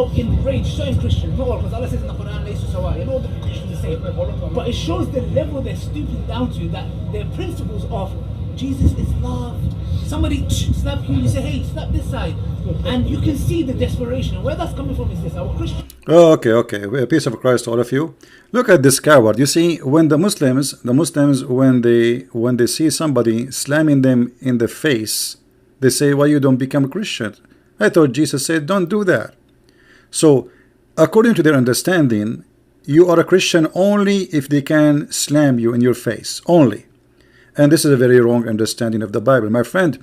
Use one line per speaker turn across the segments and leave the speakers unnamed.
enraged certain Christians, not all, because Allah says in the Quran, "Laysu sawa," and all the Christians are the same. But it shows the level they're stooping down to, that their principles of Jesus is love. Somebody slap you, you say, "Hey, slap this side," and you can see the desperation. And where that's coming from is this: our Christian.
Oh, okay. Peace of Christ to all of you. Look at this coward. You see, when the Muslims, when they see somebody slamming them in the face, they say, "Why you don't become a Christian?" I thought Jesus said, "Don't do that." So, according to their understanding, you are a Christian only if they can slam you in your face, only. And this is a very wrong understanding of the Bible. My friend,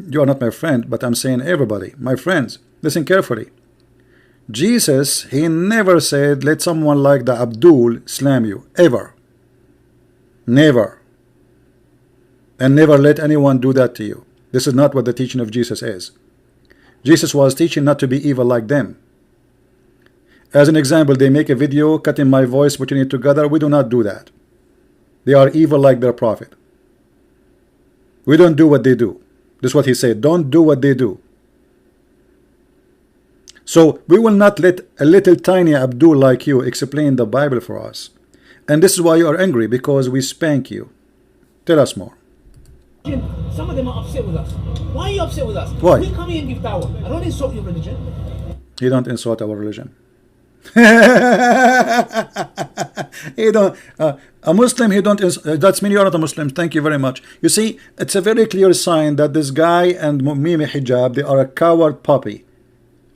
you are not my friend, but I'm saying everybody, my friends, listen carefully. Jesus, he never said, let someone like the Abdul slam you, ever. Never. And never let anyone do that to you. This is not what the teaching of Jesus is. Jesus was teaching not to be evil like them. As an example, they make a video cutting my voice, putting it together. We do not do that. They are evil like their prophet. We don't do what they do. This is what he said. Don't do what they do. So we will not let a little tiny Abdul like you explain the Bible for us. And this is why you are angry, because we spank you. Tell us more.
Some of them are upset with us. Why are you upset with us?
Why?
We come here and give dawah. I don't insult your religion.
You don't insult our religion. He don't, a Muslim, he don't that's mean you're not a Muslim. Thank you very much. You see, it's a very clear sign that this guy and Mohammed Hijab, they are a coward puppy.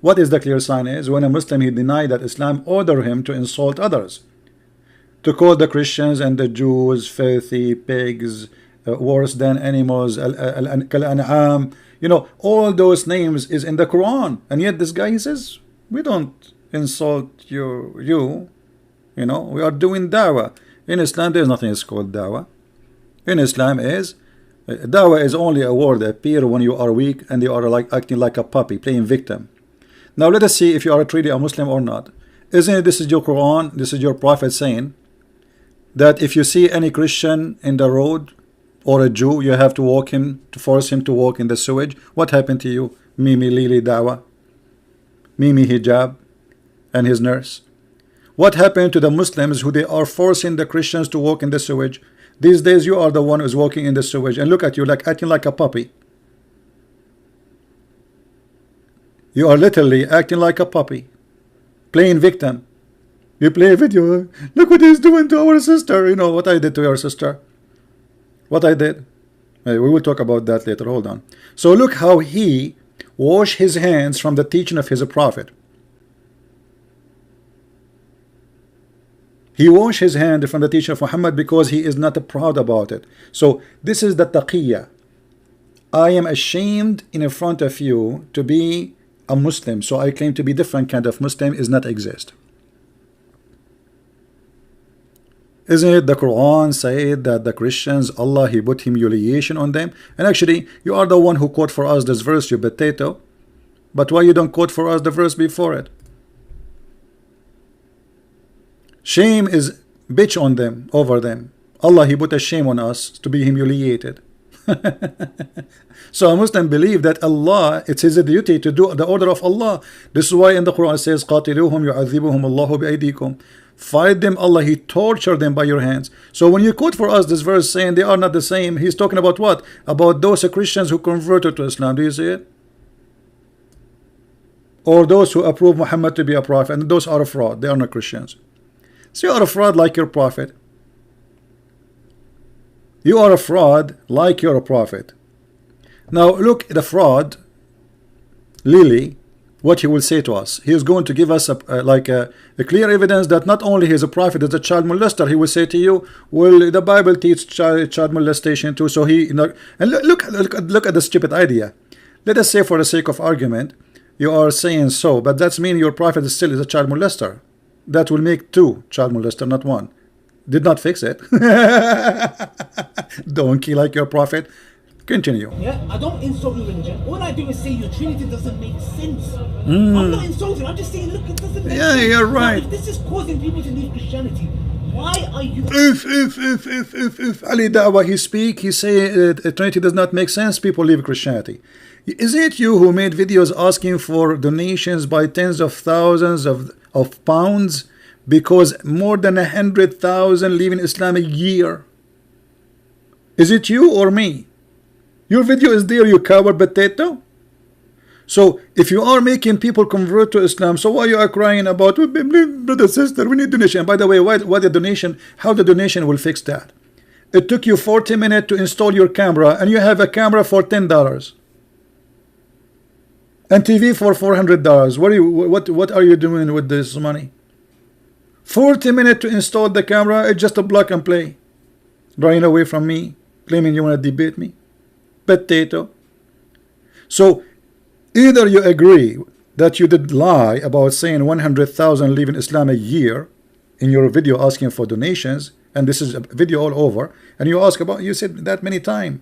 What is the clear sign is when a Muslim, he denied that Islam order him to insult others, to call the Christians and the Jews filthy pigs, worse than animals, al-an'am, you know, all those names is in the Quran. And yet this guy, he says, we don't insult you know, we are doing dawah. In Islam there is nothing is called dawah. In Islam is dawah is only a word that appear when you are weak and you are like acting like a puppy, playing victim. Now let us see if you are truly a Muslim or not. Isn't it, this is your Quran, this is your prophet saying that if you see any Christian in the road or a Jew, you have to walk him, to force him to walk in the sewage. What happened to you? Mimi Lili Dawah, Mimi Hijab and his nurse. What happened to the Muslims who they are forcing the Christians to walk in the sewage? These days you are the one who's walking in the sewage, and look at you, like acting like a puppy. You are literally acting like a puppy, playing victim. You play a video, look what he's doing to our sister. You know what I did to your sister, what I did. We will talk about that later, hold on. So look how he washed his hands from the teaching of his prophet. He washed his hand from the teaching of Muhammad because he is not proud about it. So this is the taqiyya. I am ashamed in front of you to be a Muslim, so I claim to be different kind of Muslim is not exist. Isn't it the Quran said that the Christians, Allah, he put humiliation on them? And actually you are the one who quote for us this verse, you potato. But why you don't quote for us the verse before it? Shame is bitch on them, over them. Allah, he put a shame on us to be humiliated. So a Muslim believe that Allah, it's his duty to do the order of Allah. This is why in the Quran it says, قَاتِلُوهُمْ يُعَذِّبُهُمُ اللَّهُ بِأَيْدِيكُمْ. Fight them, Allah, he tortured them by your hands. So when you quote for us this verse saying they are not the same, he's talking about what? About those Christians who converted to Islam. Do you see it? Or those who approve Muhammad to be a prophet, and those are a fraud, they are not Christians. So you are a fraud like your prophet. You are a fraud like your prophet. Now look, the fraud, Lily, what he will say to us. He is going to give us a clear evidence that not only he is a prophet, is a child molester. He will say to you, well, the Bible teaches child molestation too. So he, you know, and look at the stupid idea. Let us say, for the sake of argument, you are saying so, but that's mean your prophet still is a child molester. That will make two child molester, not one. Did not fix it. Donkey like your prophet. Continue.
Yeah, I don't insult your religion. All I do is say your Trinity doesn't make sense. I'm not insulting. I'm just saying, look, it doesn't make sense.
Yeah, you're right.
Now, if this is causing people to leave Christianity, Why are you?
If Ali Dawah he speak, he say Trinity does not make sense, people leave Christianity. Is it you who made videos asking for donations by tens of thousands of pounds because more than 100,000 leave in Islam a year? Is it you or me? Your video is there, you coward potato. So if you are making people convert to Islam, so why you are crying about, oh, brother, sister, we need donation? And by the way, why the donation? How the donation will fix that? It took you 40 minutes to install your camera, and you have a camera for $10 and TV for $400. What are you doing with this money? 40 minutes to install the camera. It's just a plug and play. Running away from me, claiming you want to debate me, potato. So either you agree that you did lie about saying 100,000 leave in Islam a year in your video asking for donations, and this is a video all over, and you said that many times,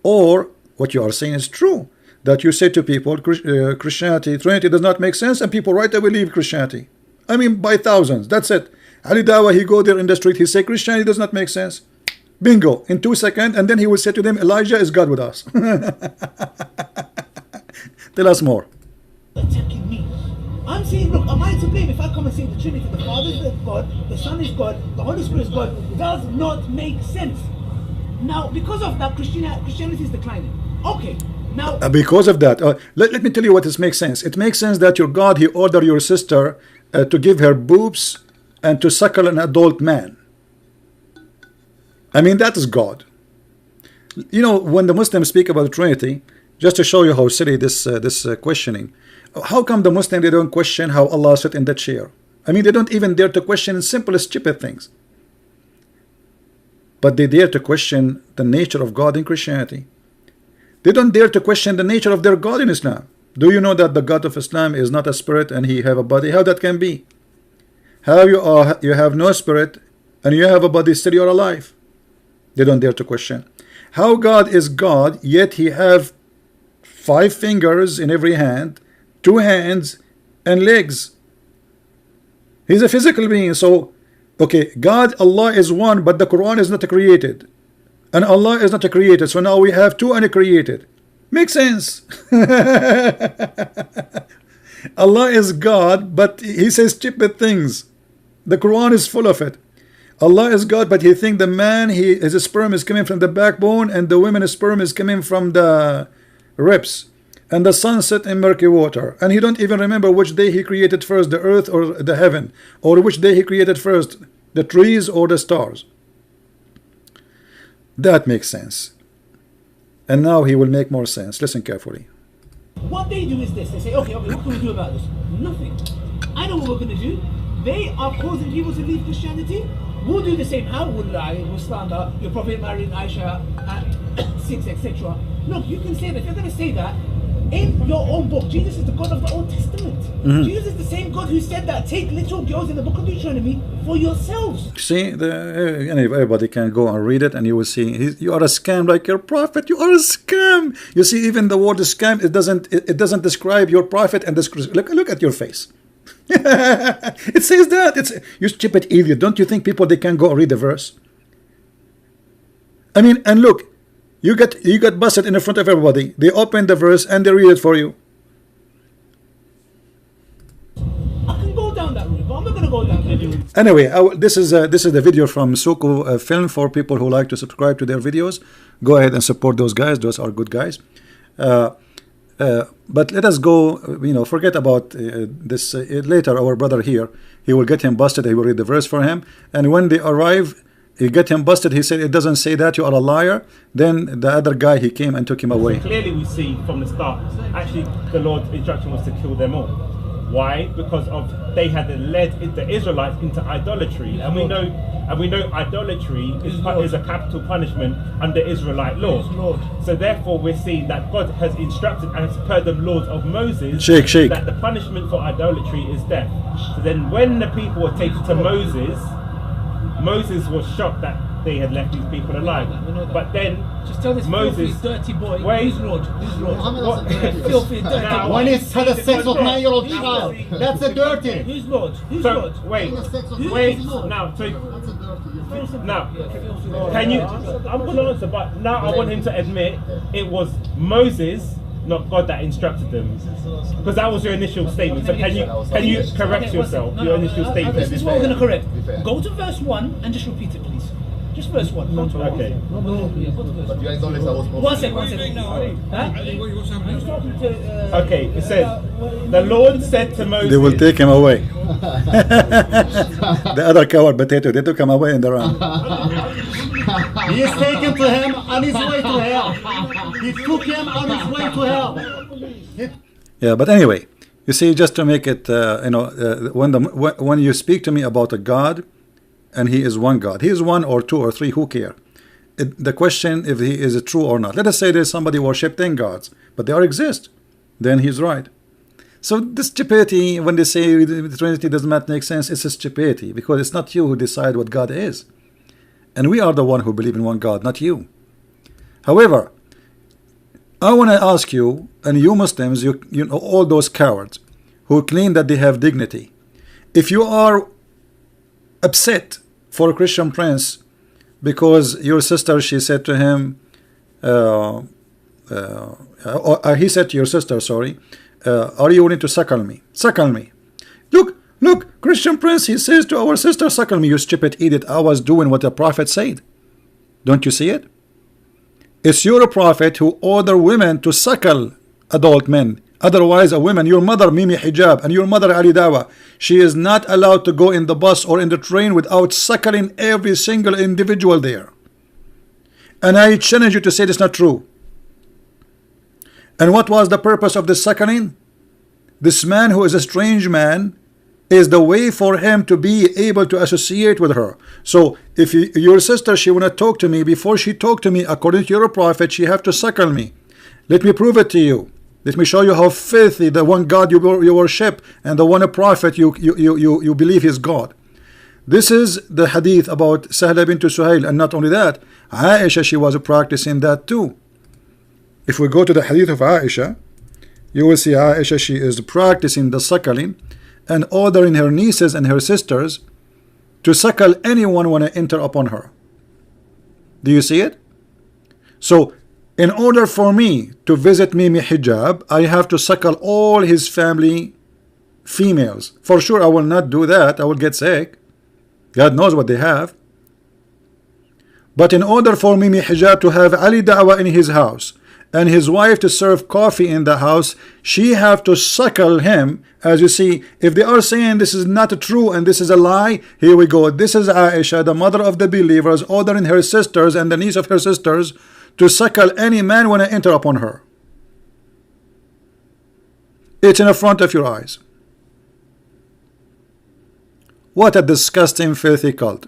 or what you are saying is true, that you say to people Christianity, Trinity does not make sense, and people right away leave Christianity. I mean by thousands. That's it. Ali Dawah, he go there in the street, he say Christianity does not make sense. Bingo, in 2 seconds, and then he will say to them, Elijah is God with us. Tell us more.
Attacking me. I'm saying, look, am I to blame if I come and say the Trinity, the Father is God, the Son is God, the Holy Spirit is God, does not make sense. Now, because of that, Christianity is declining. Okay, now...
because of that, let me tell you what this makes sense. It makes sense that your God, he ordered your sister to give her boobs and to suckle an adult man. I mean, that is God. You know, when the Muslims speak about the Trinity, just to show you how silly this questioning, how come the Muslims, they don't question how Allah sat in that chair? I mean, they don't even dare to question simple stupid things, but they dare to question the nature of God in Christianity. They don't dare to question the nature of their God in Islam. Do you know that the God of Islam is not a spirit and he have a body? How that can be? How you have no spirit and you have a body, still you're alive? They don't dare to question. How God is God, yet he have 5 fingers in every hand, 2 hands, and legs. He's a physical being. So, okay, God, Allah is one, but the Quran is not created. And Allah is not created. So now we have 2 uncreated. Makes sense. Allah is God, but he says stupid things. The Quran is full of it. Allah is God, but he thinks the man, his sperm is coming from the backbone, and the woman's sperm is coming from the ribs. And the sun set in murky water. And he don't even remember which day he created first, the earth or the heaven, or which day he created first, the trees or the stars. That makes sense. And now he will make more sense. Listen carefully.
What they do is this. They say, okay, what can we do about this? Nothing. I know what we're going to do. They are causing people to leave Christianity. We'll do the same. How will lie? We'll slander your Prophet married Aisha at 6, etc. Look, you can say that. If you're going to say that, in your own book, Jesus is the God of the Old Testament. Jesus is the same God who said that. Take little girls in the book of Deuteronomy for yourselves.
See, everybody can go and read it, and you will see you are a scam like your prophet. You are a scam. You see, even the word scam, it doesn't describe your prophet. And look at your face. It says that. It's you stupid idiot. Don't you think people, they can go and read the verse? I mean, and look, you got busted in the front of everybody. They open the verse and they read it for you.
I can go down that route, but I'm not going to go down that route.
Anyway, this is the video from Suku Film for people who like to subscribe to their videos. Go ahead and support those guys. Those are good guys. But let us go, forget about this. Later, our brother here, he will get him busted. He will read the verse for him. And when they arrive, you get him busted. He said, it doesn't say that, you are a liar. Then the other guy, he came and took him away.
Clearly we see from the start, actually the Lord's instruction was to kill them all. Why? Because they had led the Israelites into idolatry, and we know idolatry is a capital punishment under Israelite law. So therefore, we're seeing that God has instructed, as per the laws of Moses, that the punishment for idolatry is death. So then, when the people were taken to Moses was shocked that they had left these people alive. But then
Just tell this
Moses,
filthy, dirty boy.
wait.
Who's Lord? Who's Lord?
What-
Filthy, dirty
Now-
boy.
When he's had a sex with 9-year-old
Who's
child,
Lord?
that's a dirty.
Who's Lord? Who's
so
Lord?
wait,
Who's
wait.
Lord?
Now, so
That's a dirty.
now, can you? I'm going to answer, but now I want him to admit it was Moses, not God, that instructed them, because that was your initial statement. So can you correct yourself? Your initial statement.
This is what we're going to correct. Go to verse 1 and just repeat it, please. Just verse 1. Go to verse
Okay.
1. Go to verse 1.
You acknowledge that was
One second, one second. Huh? He's talking to,
Okay, it says, the Lord said to Moses.
They will take him away. The other coward potato, they took him away in the round.
He is taken to him on his way to hell. He took him on his way to hell.
Yeah, but anyway, you see, just to make it, when you speak to me about a God, and he is one God, he is one or two or three, who care? The question if he is true or not. Let us say there's somebody worship 10 gods, but they all exist, then he's right. So this stupidity, when they say the Trinity does not make sense, it's a stupidity, because it's not you who decide what God is, and we are the one who believe in one God, not you. However, I want to ask you, and you Muslims, you know, all those cowards who claim that they have dignity, if you are upset for a Christian prince because your sister, she said to him, he said to your sister, sorry, are you willing to suckle me? Suckle me. Look, Christian prince, he says to our sister, suckle me. You stupid idiot, I was doing what the prophet said. Don't you see it? It's your prophet who order women to suckle adult men. Otherwise, a woman, your mother Mimi Hijab and your mother Ali Dawah, she is not allowed to go in the bus or in the train without suckling every single individual there. And I challenge you to say it's not true. And what was the purpose of the suckling? This man who is a strange man is the way for him to be able to associate with her. So if your sister, she want to talk to me, before she talk to me, according to your prophet, she have to suckle me. Let me prove it to you. Let me show you how filthy the one God you worship and the one prophet you believe is God. This is the hadith about Sahla bint Suhail, and not only that, Aisha, she was practicing that too. If we go to the hadith of Aisha, you will see Aisha, she is practicing the suckling and ordering her nieces and her sisters to suckle anyone when I enter upon her. Do you see it? So in order for me to visit Mimi Hijab, I have to suckle all his family females. For sure I will not do that, I will get sick. God knows what they have. But in order for Mimi Hijab to have Ali Dawah in his house and his wife to serve coffee in the house, she have to suckle him. As you see, if they are saying this is not true and this is a lie, here we go. This is Aisha, the mother of the believers, ordering her sisters and the niece of her sisters to suckle any man when I enter upon her. It's in the front of your eyes. What a disgusting, filthy cult.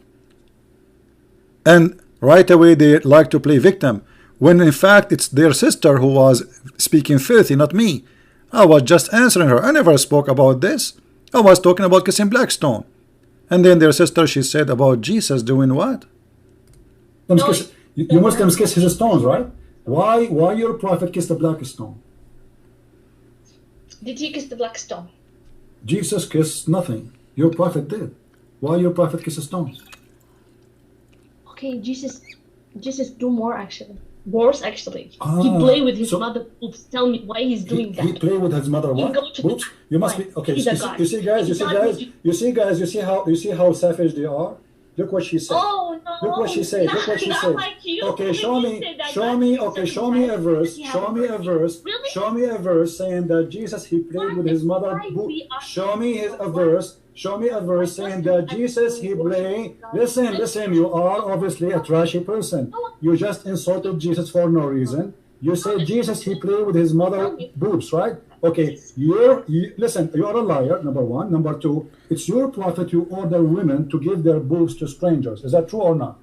And right away they like to play victim, when in fact it's their sister who was speaking filthy, not me. I was just answering her. I never spoke about this. I was talking about kissing Blackstone. And then their sister, she said about Jesus doing what? You Muslims kiss his stones, right? Why your prophet kissed the black stone?
Did he kiss the black stone?
Jesus kissed nothing. Your prophet did. Why your prophet kiss a stone?
Okay, Jesus do more actually. Worse actually. He play with his mother boobs. Tell me why he's doing that.
He play with his mother what? Boobs? You must be okay. You see guys, you see how savage they are? Look what she said.
Oh no!
Look what she said. Look what she said.
Like you.
Okay, show me a verse. Show me a verse.
Really?
Show me a verse saying that Jesus he played with his mother. Show me a verse. Show me a verse saying that Jesus he played. Listen. You are obviously a trashy person. You just insulted Jesus for no reason. You say Jesus he played with his mother boobs, right? Okay, listen, you are a liar, number one. Number two, it's your prophet you order women to give their boobs to strangers. Is that true or not?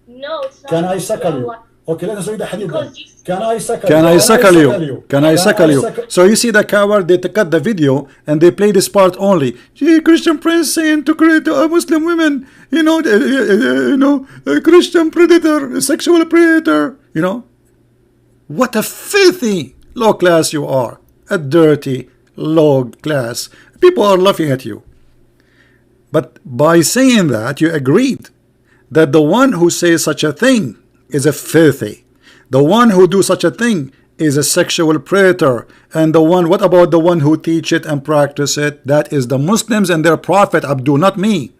No, it's not.
Can I suckle you? Okay, let us read the hadith.
Because Jesus-
Can I suckle
Can I suckle you?
Can I suckle you? So you see the coward, they cut the video and they play this part only. Gee, Christian prince saying to create a Muslim women, a Christian predator, a sexual predator, What a filthy low class you are. A dirty low class. People are laughing at you. But by saying that, you agreed that the one who says such a thing is a filthy. The one who do such a thing is a sexual predator. And what about the one who teach it and practice it? That is the Muslims and their prophet Abdul, not me.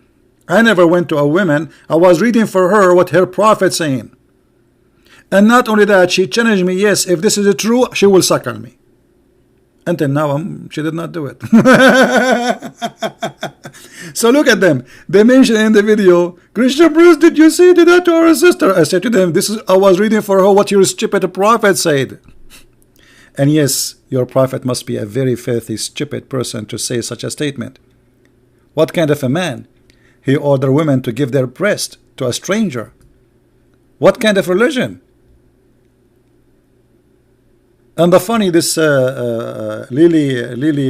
I never went to a woman. I was reading for her what her prophet saying. And not only that, she challenged me, yes, if this is true, she will suckle me. Until now, she did not do it. So look at them. They mentioned in the video, Christian priest, did you say that to our sister? I said to them, I was reading for her what your stupid prophet said. And yes, your prophet must be a very filthy, stupid person to say such a statement. What kind of a man? He ordered women to give their breast to a stranger. What kind of religion? And the funny, this Lily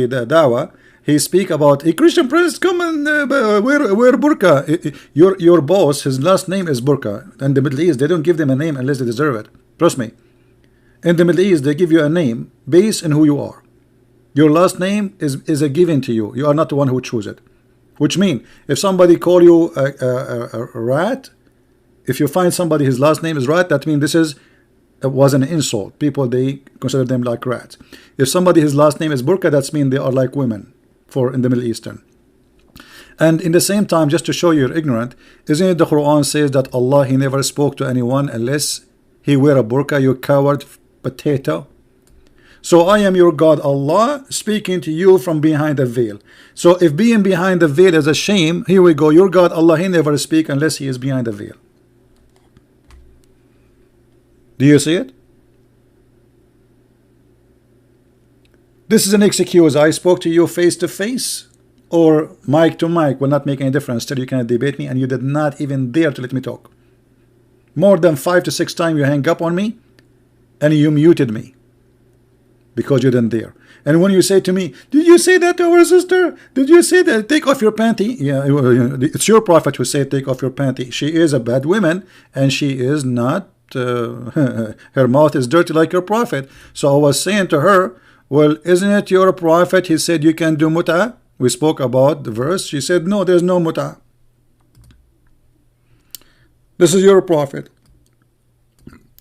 Dawah, he speak about a Christian prince come and wear burqa. Your boss, his last name is burqa. In the Middle East, they don't give them a name unless they deserve it. Trust me. In the Middle East, they give you a name based on who you are. Your last name is a given to you. You are not the one who choose it. Which means, if somebody call you a rat, if you find somebody his last name is rat, that means it was an insult. People, they consider them like rats. If somebody his last name is burqa, that means they are like women in the Middle Eastern. And in the same time, just to show you're ignorant, isn't it the Quran says that Allah, he never spoke to anyone unless he wear a burqa, you coward potato? So I am your God Allah speaking to you from behind a veil. So if being behind the veil is a shame, here we go, your God Allah, he never speak unless he is behind the veil. Do you see it? This is an excuse. I spoke to you face to face or mic to mic will not make any difference. Still you cannot debate me, and you did not even dare to let me talk. More than 5 to 6 times you hang up on me and you muted me because you didn't dare. And when you say to me, did you say that to our sister? Did you say that? Take off your panty. Yeah, it's your prophet who said take off your panty. She is a bad woman and she is not her mouth is dirty like your prophet. So I was saying to her, well, isn't it your prophet? He said you can do mut'ah. We spoke about the verse. She said no, there's no mut'ah. This is your prophet.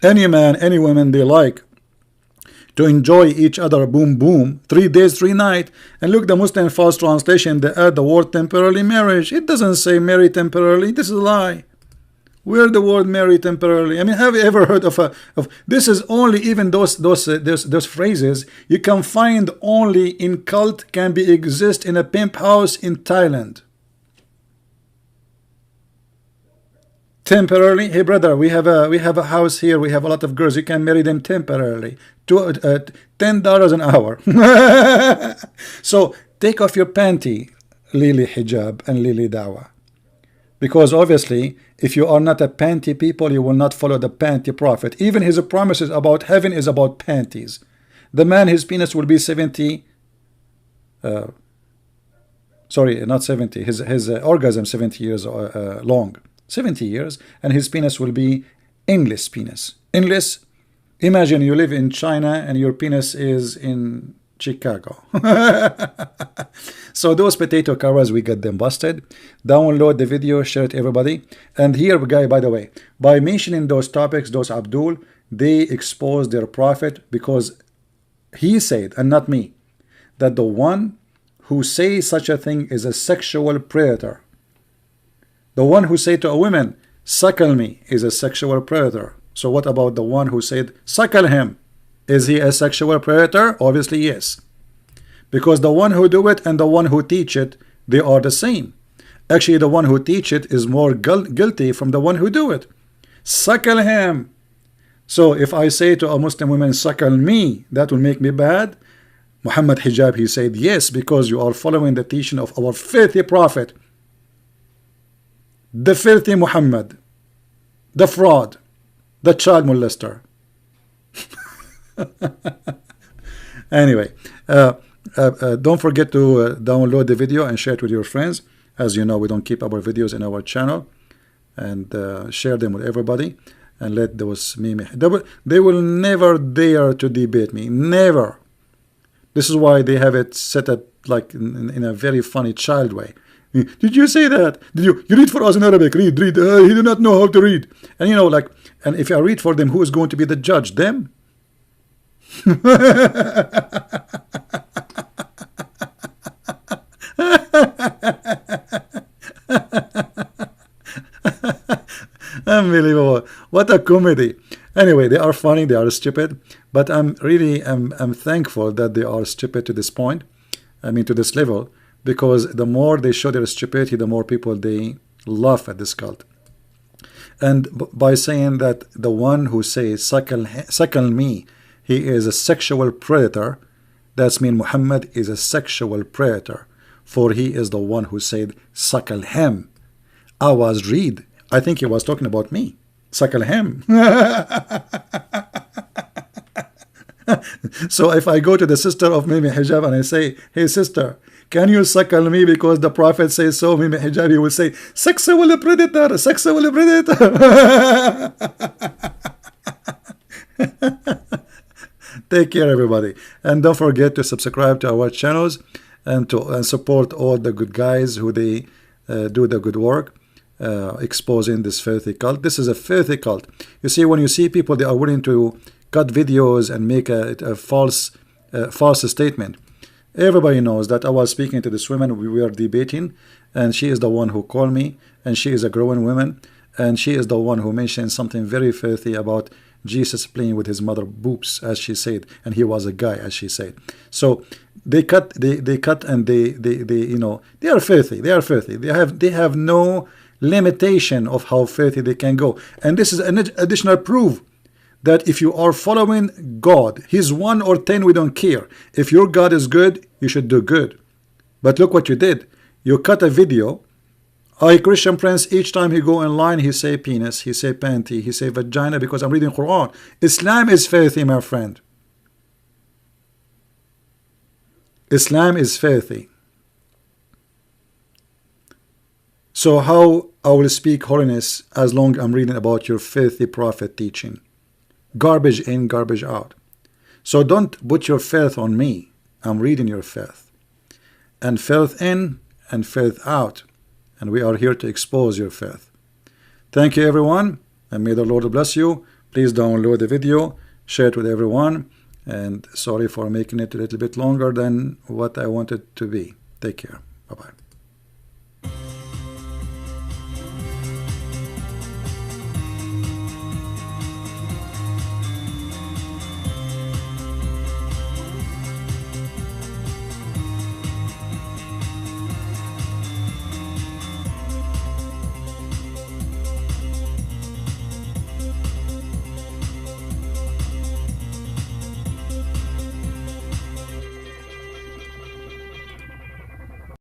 Any man, any woman they like to enjoy each other, boom boom, 3 days 3 nights. And look, the Muslim false translation, they add the word temporarily marriage. It doesn't say marry temporarily. This is a lie. Where the word marry temporarily? I mean, have you ever heard of this? Is only even those phrases you can find only in cult, can be exist in a pimp house in Thailand. Temporarily, hey brother, we have a house here. We have a lot of girls. You can marry them temporarily. $10 an hour. So take off your panty, Lily Hijab and Lily Dawah. Because obviously, if you are not a panty people, you will not follow the panty prophet. Even his promises about heaven is about panties. The man, his penis will be 70. Sorry, not 70. His orgasm 70 years long. 70 years, and his penis will be endless penis. Endless. Imagine you live in China and your penis is in Chicago. So those potato cowards, we get them busted. Download the video, share it everybody. And here, guy, by the way, by mentioning those topics, those Abdul, they expose their prophet, because he said, and not me, that the one who says such a thing is a sexual predator. The one who said to a woman, suckle me, is a sexual predator. So what about the one who said, suckle him? Is he a sexual predator? Obviously yes. Because the one who do it and the one who teach it, they are the same. Actually, the one who teach it is more guilty from the one who do it. Suckle him. So if I say to a Muslim woman, suckle me, that will make me bad? Muhammad Hijab, he said, yes, because you are following the teaching of our filthy prophet. The filthy Muhammad. The fraud. the child molester. Anyway, don't forget to download the video and share it with your friends. As you know, we don't keep our videos in our channel, and share them with everybody, and let those meme, they will never dare to debate me, never. This is why they have it set up like in a very funny child way. Did you say that? Did you read for us in Arabic? Read. He do not know how to read. And you know, like, and if I read for them, who is going to be the judge? Them? Unbelievable. What a comedy. Anyway, they are funny, they are stupid, but I'm thankful that they are stupid to this point, I mean to this level, because the more they show their stupidity, the more people they laugh at this cult. And by saying that the one who says suckle me, he is a sexual predator, that's mean Muhammad is a sexual predator, for he is the one who said suckle him. I was read, I think he was talking about me. Suckle him. So if I go to the sister of Mohammed Hijab and I say, hey sister, can you suckle me because the Prophet says so, Mohammed Hijab, he will say, sexual predator, sexual predator. Take care, everybody, and don't forget to subscribe to our channels and to support all the good guys who they do the good work. Exposing this filthy cult. This is a filthy cult. You see, when you see people, they are willing to cut videos and make a false statement. Everybody knows that I was speaking to this woman, we were debating, and she is the one who called me, and she is a growing woman, and she is the one who mentioned something very filthy about Jesus playing with his mother boobs, as she said, and he was a guy, as she said. So they cut, and they you know, they are filthy. They are filthy. They have no limitation of how filthy they can go. And this is an additional proof that if you are following God, he's 1 or 10, we don't care. If your God is good, you should do good. But look what you did. You cut a video. Christian Prince, each time he go in line, he say penis, he say panty, he say vagina, because I'm reading Quran. Islam is filthy, my friend. Islam is filthy. So how I will speak holiness as long as I'm reading about your filthy prophet teaching? Garbage in, garbage out. So don't put your filth on me. I'm reading your filth. And filth in and filth out. And we are here to expose your filth. Thank you, everyone, and may the Lord bless you. Please download the video, share it with everyone, and sorry for making it a little bit longer than what I wanted to be. Take care. Bye-bye.